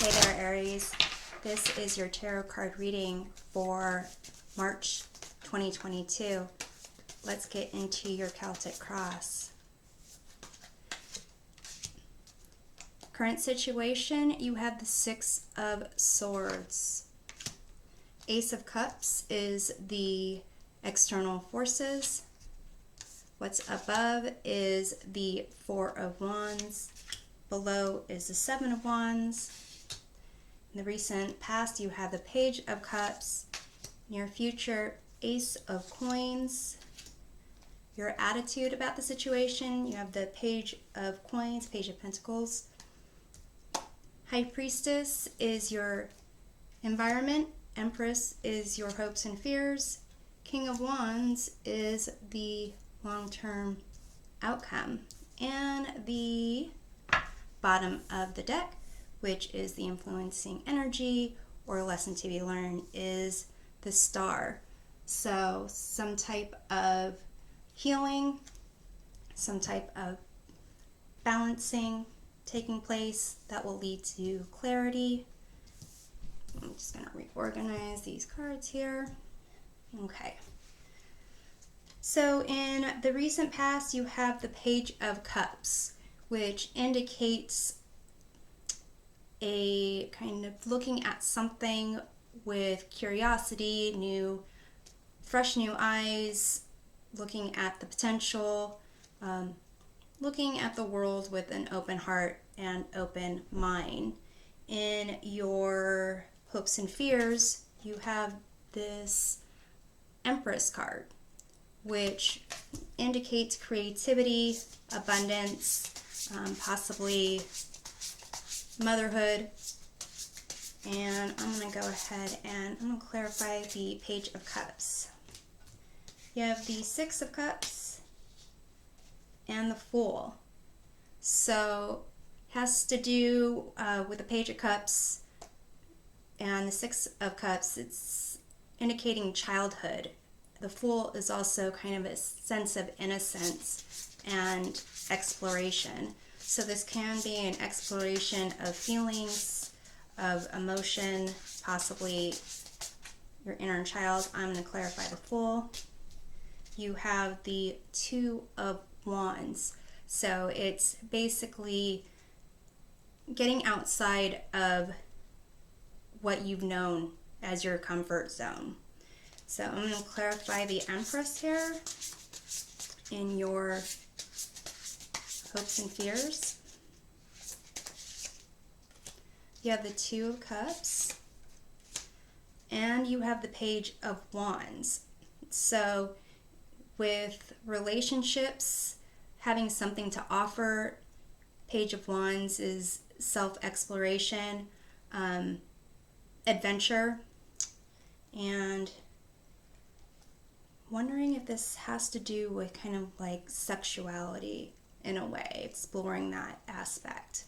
Hey there, Aries. This is your tarot card reading for March 2022. Let's get into your Celtic cross. Current situation, you have the Six of Swords. Ace of Cups is the external forces. What's above is the Four of Wands. Below is the Seven of Wands. In the recent past, you have the Page of Cups. Near future, Ace of Coins. Your attitude about the situation, you have the Page of Coins, Page of Pentacles. High Priestess is your environment. Empress is your hopes and fears. King of Wands is the long-term outcome. And the bottom of the deck, which is the influencing energy or lesson to be learned, is the Star. So some type of healing, some type of balancing taking place that will lead to clarity. I'm just going to reorganize these cards here. Okay. So in the recent past, you have the Page of Cups, which indicates a kind of looking at something with curiosity, fresh new eyes, looking at the potential, looking at the world with an open heart and open mind. In your hopes and fears, you have this Empress card, which indicates creativity, abundance, possibly motherhood. And I'm going to go ahead and I'm going to clarify the Page of Cups. You have the Six of Cups and the Fool. So it has to do with the Page of Cups and the Six of Cups. It's indicating childhood. The Fool is also kind of a sense of innocence and exploration. So this can be an exploration of feelings, of emotion, possibly your inner child. I'm going to clarify the Fool. You have the Two of Wands. So it's basically getting outside of what you've known as your comfort zone. So I'm going to clarify the Empress here in your hopes and fears. You have the Two of Cups and you have the Page of Wands. So with relationships, having something to offer, Page of Wands is self-exploration, adventure, and wondering if this has to do with kind of like sexuality in a way, exploring that aspect.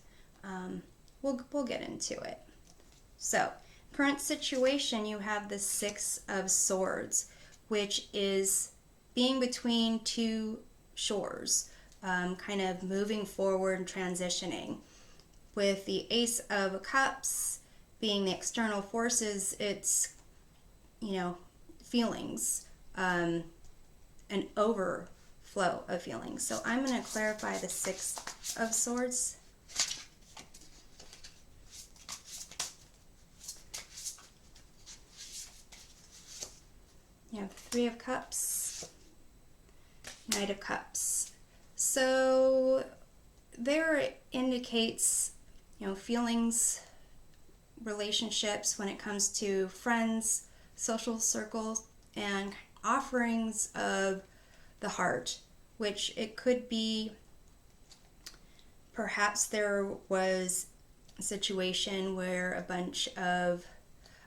We'll get into it. So, current situation, you have the Six of Swords, which is being between two shores, kind of moving forward and transitioning. With the Ace of Cups being the external forces, it's, feelings, an overflow of feelings. So I'm going to clarify the Six of Swords. You have Three of Cups, Knight of Cups. So there it indicates, feelings, relationships when it comes to friends, social circles, and offerings of the heart, which it could be perhaps there was a situation where a bunch of,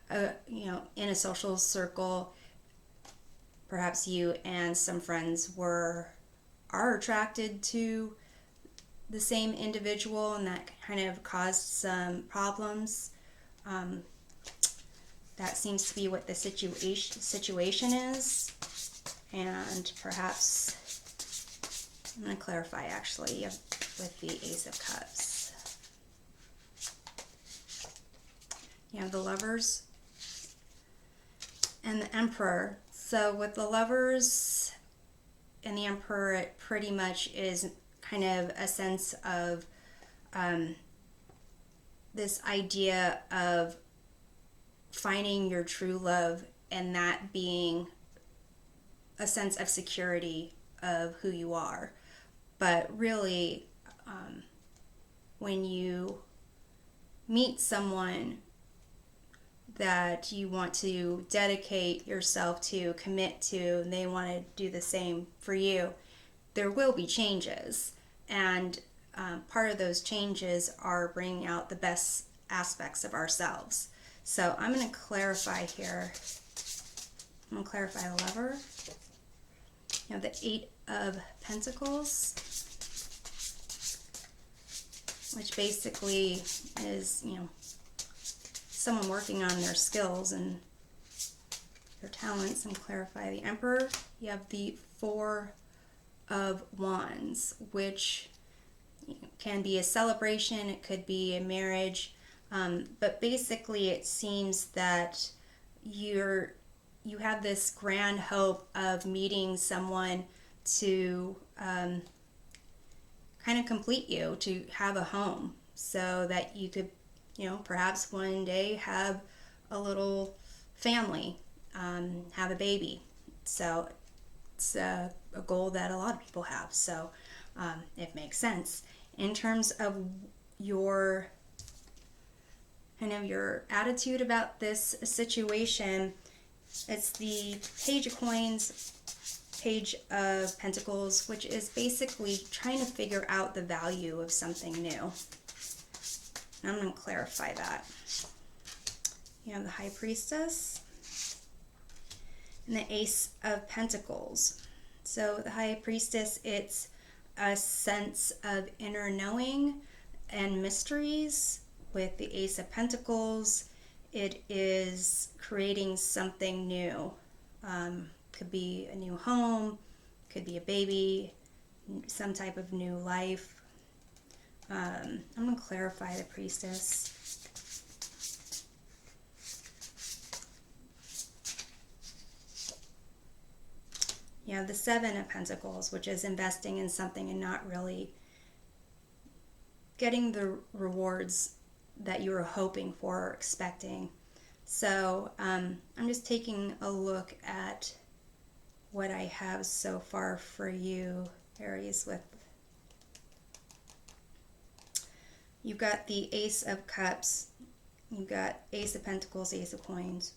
in a social circle, perhaps you and some friends are attracted to the same individual, and that kind of caused some problems. That seems to be what the situation is. And perhaps, I'm going to clarify actually with the Ace of Cups. You have the Lovers and the Emperor. So with the Lovers and the Emperor, it pretty much is kind of a sense of this idea of finding your true love, and that being a sense of security of who you are. But really, when you meet someone that you want to dedicate yourself to, commit to, and they want to do the same for you, there will be changes. And part of those changes are bringing out the best aspects of ourselves. So I'm going to clarify here. I'm going to clarify the Lover. You have the Eight of Pentacles, which basically is, someone working on their skills and their talents. And clarify the Emperor. You have the Four of Wands, which can be a celebration, it could be a marriage, but basically it seems that you have this grand hope of meeting someone to kind of complete you, to have a home, so that you could, perhaps one day have a little family, have a baby. So it's a goal that a lot of people have. So it makes sense. In terms of your your attitude about this situation, it's the Page of Coins, Page of Pentacles, which is basically trying to figure out the value of something new. And I'm going to clarify that. You have the High Priestess and the Ace of Pentacles. So the High Priestess, it's a sense of inner knowing and mysteries. With the Ace of Pentacles, it is creating something new. Could be a new home, could be a baby, some type of new life. I'm going to clarify the Priestess. You have the Seven of Pentacles, which is investing in something and not really getting the rewards that you were hoping for or expecting. So I'm just taking a look at what I have so far for you, Aries. With you've got the Ace of Cups, you've got Ace of Pentacles, Ace of Coins.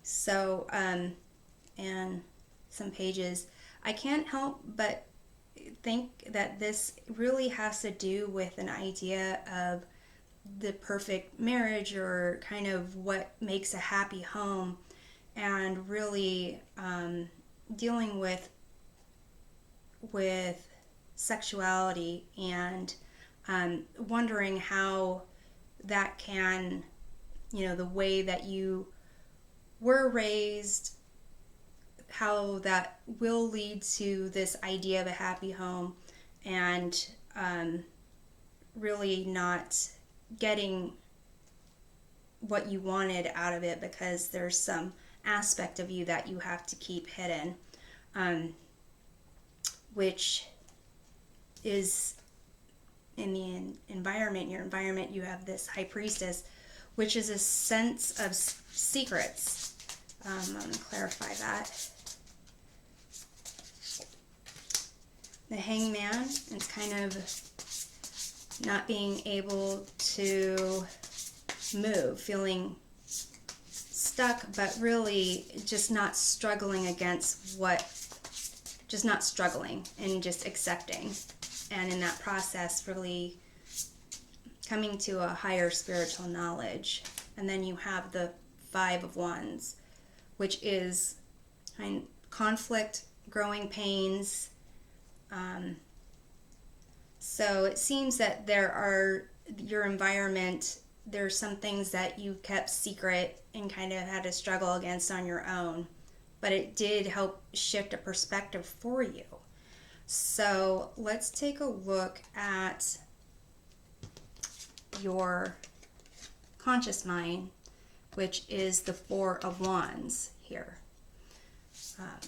So and some pages. I can't help but think that this really has to do with an idea of the perfect marriage, or kind of what makes a happy home, and really dealing with sexuality, and wondering how that can, the way that you were raised, how that will lead to this idea of a happy home, and really not getting what you wanted out of it, because there's some aspect of you that you have to keep hidden, which is in the environment. Your environment, you have this High Priestess, which is a sense of secrets. I'm going to clarify that. The Hangman, it's kind of not being able to move, feeling stuck, but really just not struggling against just not struggling and just accepting. And in that process, really coming to a higher spiritual knowledge. And then you have the Five of Wands, which is conflict, growing pains. So it seems that your environment, there's some things that you kept secret and kind of had to struggle against on your own, but it did help shift a perspective for you. So let's take a look at your conscious mind. which is the Four of Wands here. And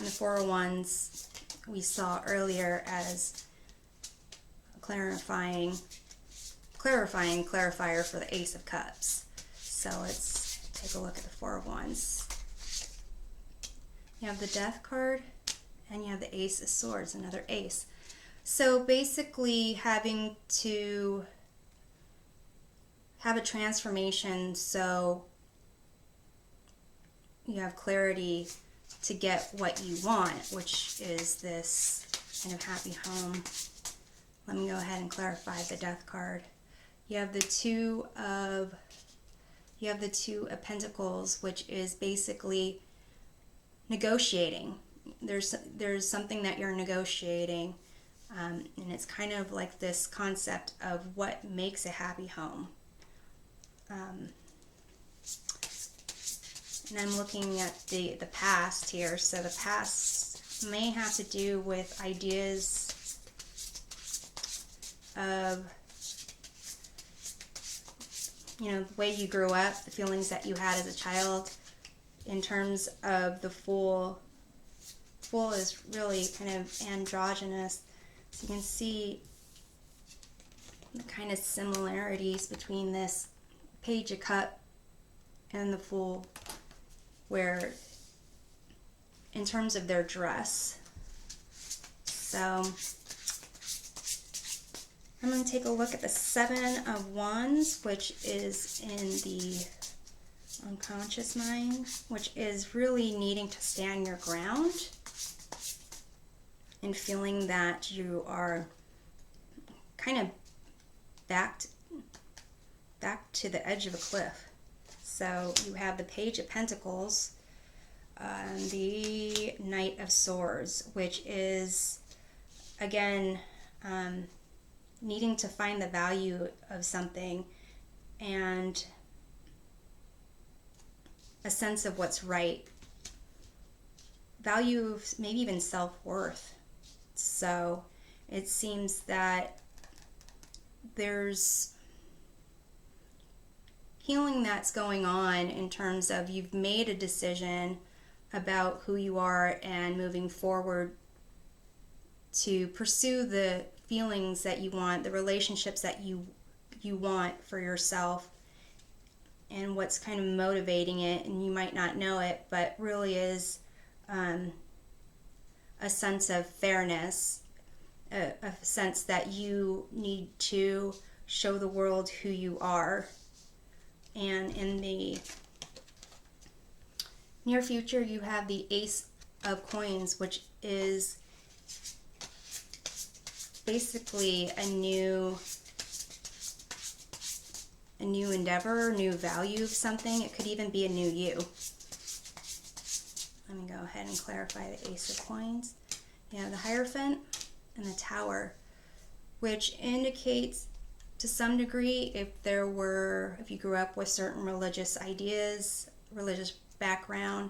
the Four of Wands we saw earlier as clarifying clarifier for the Ace of Cups. So let's take a look at the Four of Wands. You have the Death card, and you have the Ace of Swords, another ace. So basically having to have a transformation so you have clarity to get what you want, which is this kind of happy home. Let me go ahead and clarify the Death card. You have the Two of Pentacles, which is basically negotiating. There's something that you're negotiating, and it's kind of like this concept of what makes a happy home. And I'm looking at the past here. So the past may have to do with ideas of, the way you grew up, the feelings that you had as a child. In terms of the Fool is really kind of androgynous. So you can see the kind of similarities between this Page of Cups and the Fool, where in terms of their dress. So I'm going to take a look at the Seven of Wands, which is in the unconscious mind, which is really needing to stand your ground and feeling that you are kind of back to the edge of a cliff. So you have the Page of Pentacles, the Knight of Swords, which is again needing to find the value of something and a sense of what's right, value of maybe even self-worth. So it seems that there's healing that's going on in terms of you've made a decision about who you are and moving forward to pursue the feelings that you want, the relationships that you want for yourself, and what's kind of motivating it. And you might not know it, but really is a sense of fairness, a sense that you need to show the world who you are. And in the near future, you have the Ace of Coins, which is basically a new endeavor, new value of something. It could even be a new you. Let me go ahead and clarify the Ace of Coins. You have the Hierophant and the Tower, which indicates to some degree if you grew up with certain religious ideas, religious background,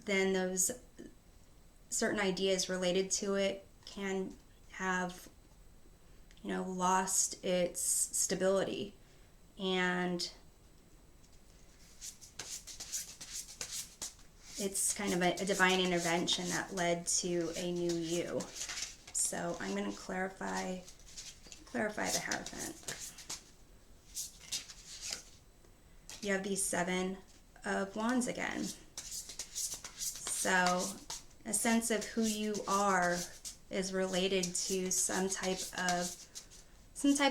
then those certain ideas related to it can have, lost its stability. And it's kind of a divine intervention that led to a new you. So I'm going to clarify the Hierophant. You have the Seven of Wands again. So a sense of who you are is related to some type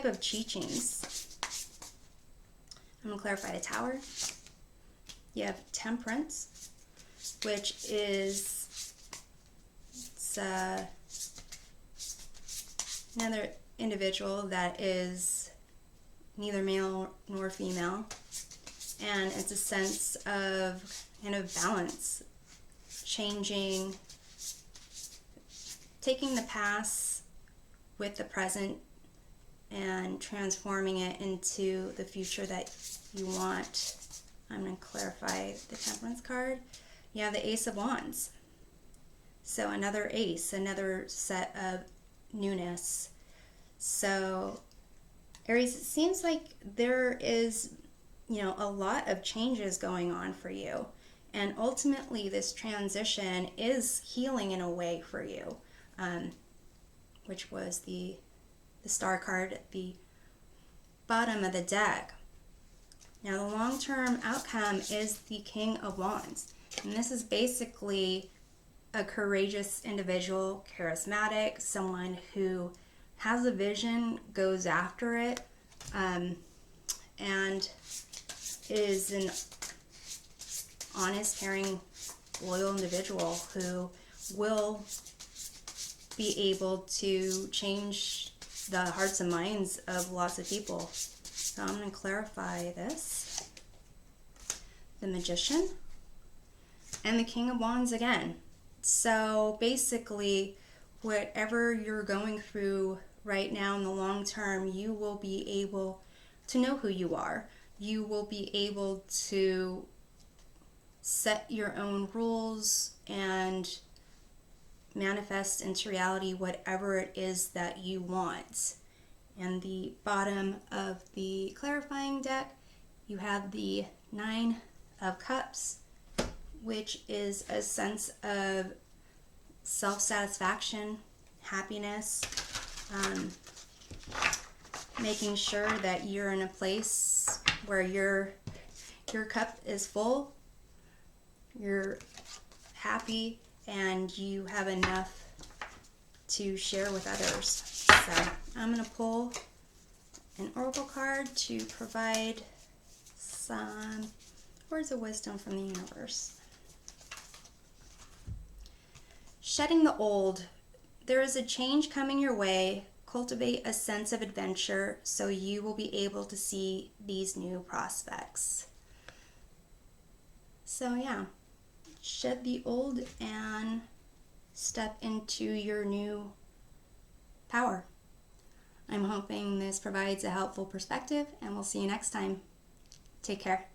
of teachings. I'm going to clarify the Tower. You have Temperance, which is another individual that is neither male nor female, and it's a sense of kind of balance, changing, taking the past with the present and transforming it into the future that you want. I'm going to clarify the Temperance card. You have the Ace of Wands. So another ace, another set of newness. So Aries, it seems like there is a lot of changes going on for you. And ultimately, this transition is healing in a way for you, which was the star card at the bottom of the deck. Now, the long-term outcome is the King of Wands. And this is basically a courageous individual, charismatic, someone who has a vision, goes after it, and is an honest, caring, loyal individual who will be able to change the hearts and minds of lots of people. So I'm going to clarify this. The Magician and the King of Wands again. So basically, whatever you're going through right now in the long term, you will be able to know who you are. You will be able to set your own rules and manifest into reality whatever it is that you want. And the bottom of the clarifying deck, you have the Nine of Cups, which is a sense of self-satisfaction, happiness, making sure that you're in a place where your cup is full, you're happy, and you have enough to share with others. So I'm going to pull an oracle card to provide some words of wisdom from the universe. Shedding the old. There is a change coming your way. Cultivate a sense of adventure so you will be able to see these new prospects. So yeah, shed the old and step into your new power. I'm hoping this provides a helpful perspective, and we'll see you next time. Take care.